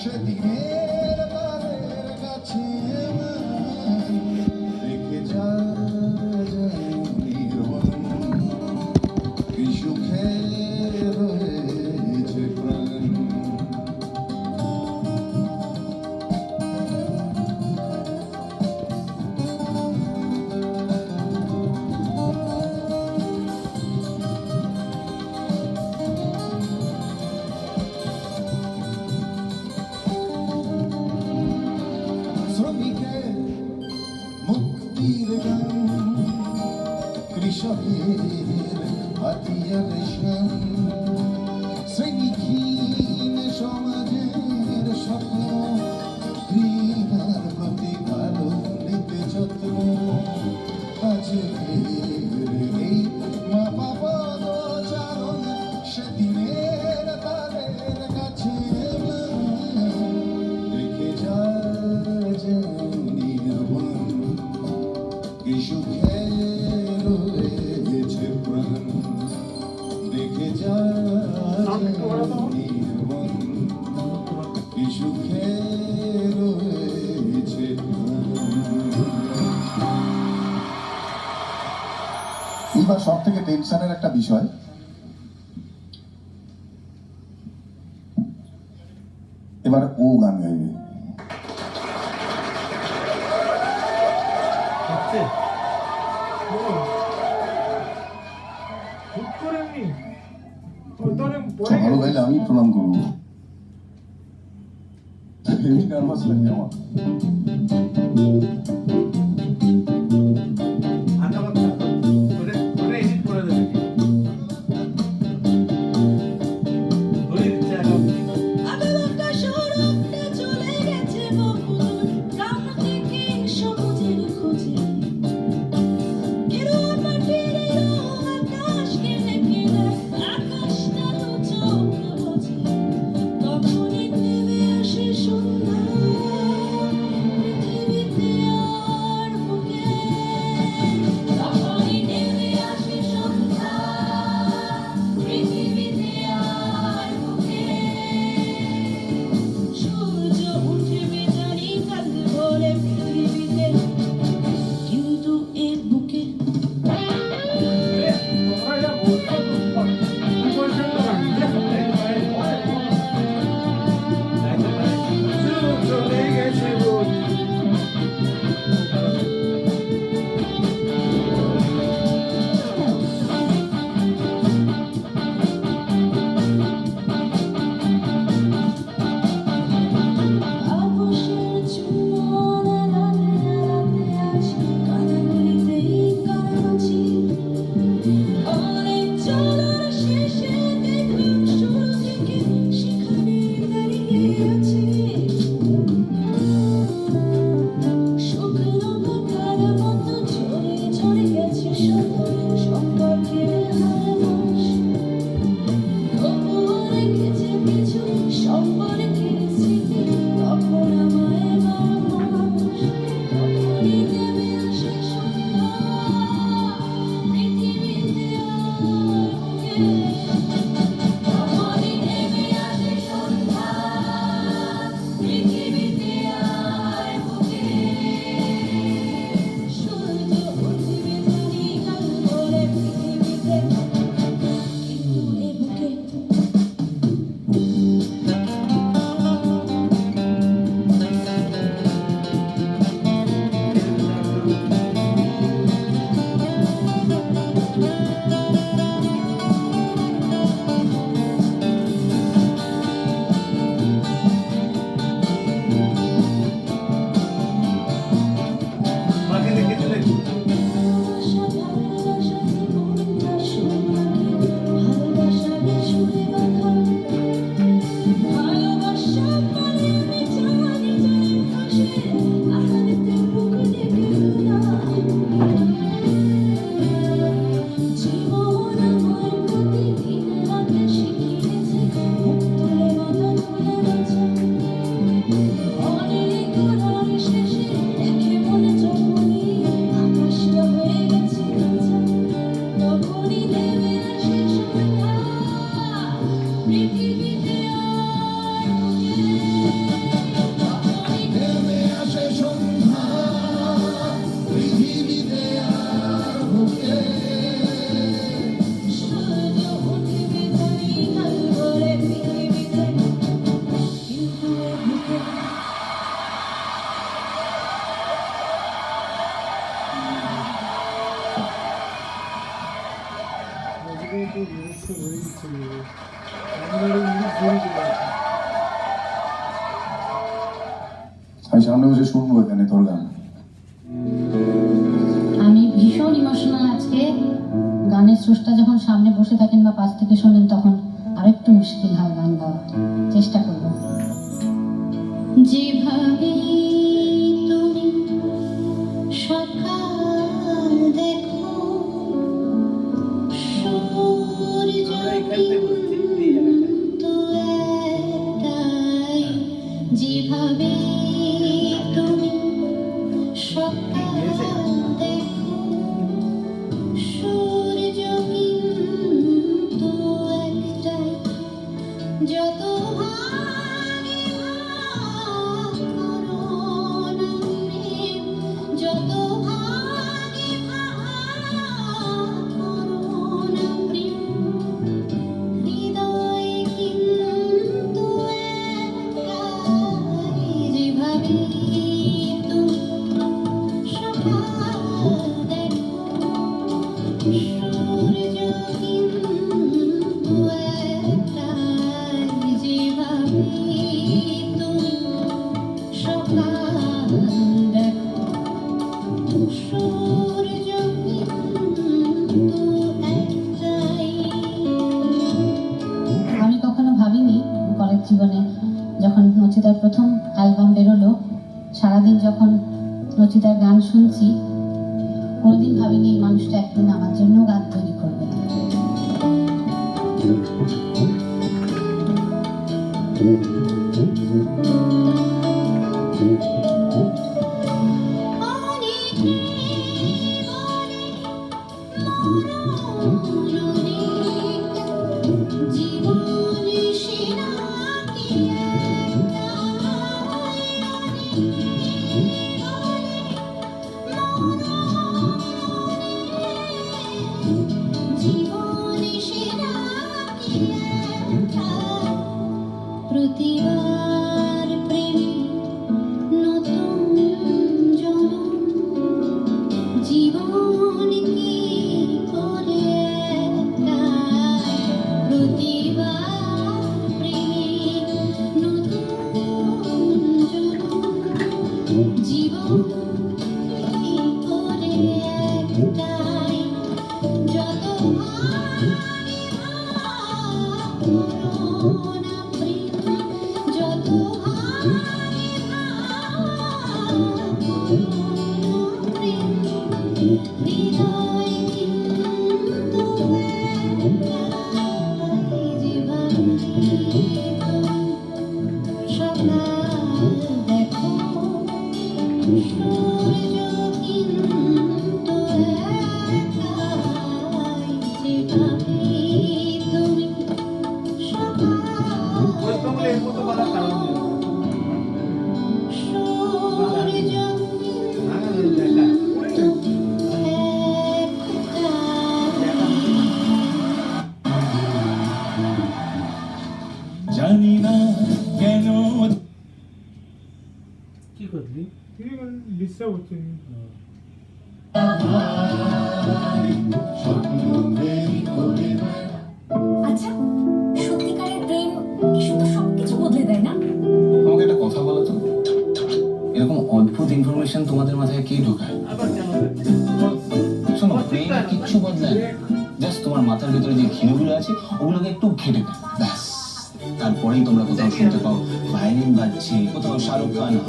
সেদিনের তারের কাছে রেখে যা নির্মল কি সুখে রয়েছে প্রাণ। শ্রমিকের মুক্তির গান, কৃষকের হাতিয়ার শান, শ্রেণীহীন সমাজের স্বপ্ন, ঘৃণার প্রতি ভালো নিতে যত্ন, আজকের এই মা বাবার চারণ সেদিনের তাদের কাছে রেখে যা নির্মল কি সুখে রয়েছে প্রাণ। দেখে যা নির্মল কি সুখে রয়েছে প্রাণ। এইবার সব থেকে টেনশনের একটা বিষয়, এবার ও গান গাইবে। ভালো গাইলে আমি প্রণাম করবো, হেভি নার্ভাস লাগে আমার। আমি সামনে বসে শুনবো এখানে তোর গান। আমি ভীষণ ইমোশনাল আজকে। গানের স্রষ্টা যখন সামনে বসে থাকেন বা পাশ থেকে শোনেন তখন আরেকটু মুশকিল হয় গান গাওয়া। চেষ্টা করব। যেভাবে তুমি সকাল দেখো সূর্য কিন্তু একটাই, যেভাবে তুমি সকাল দেখো সূর্য কিন্তু একটাই, যত ভাগে ভাগ করো না প্রেম, যত ভাগে ভাগ করো না প্রেম, হৃদয় কিন্তু একটাই, যেভাবে তুমি সকাল দেখো সূর্য কিন্তু একটাই, যেভাবে তুমি সকাল দেখো সূর্য কিন্তু একটাই। আমি কখনো ভাবিনি কলেজ জীবনে যখন নচিতার প্রথম অ্যালবাম বেরোলো, সারাদিন যখন নচিতার গান শুনছি, কোনোদিন ভাবিনি এই মানুষটা একদিন আমার জন্য গান তৈরি করবে। জীবনে সেরা কি জীবনে সেরা কি প্রতিবার প্রেমী নতুন জনম, জীবন কি করে একটাই, প্রতিবার প্রেমী নতুন জনম, জীবন কি করে একটাই, যত ভাগে ভাগ করো না প্রেম, যত ভাগে ভাগ করো না প্রেম, হৃদয় কিন্তু একটাই, যেভাবে তুমি সকাল দেখো সূর্য কিন্তু একটাই, যেভাবে তুমি সকাল সূর্য জানি না কেন কি করলি? ডিস্টার্ব হচ্ছে। আচ্ছা, সত্যিকারের প্রেম কি শুধু সবকিছু বদলে দেয় না? আমাকে একটা কথা বলো তো, এরকম অদ্ভুত ইনফরমেশন তোমাদের মাথায় কে ঢোকায়? আবার কেন? শোনো, প্রেম কিচ্ছু বদলায় না, জাস্ট তোমার মাথার ভিতরে যে ঘিলুগুলো আছে ওগুলোকে একটু ঘেটে দেয়, ব্যাস। তারপরেই তোমরা কোথাও শুনতে পাও ভায়োলিন বাজছে, কোথাও শাহরুখ খান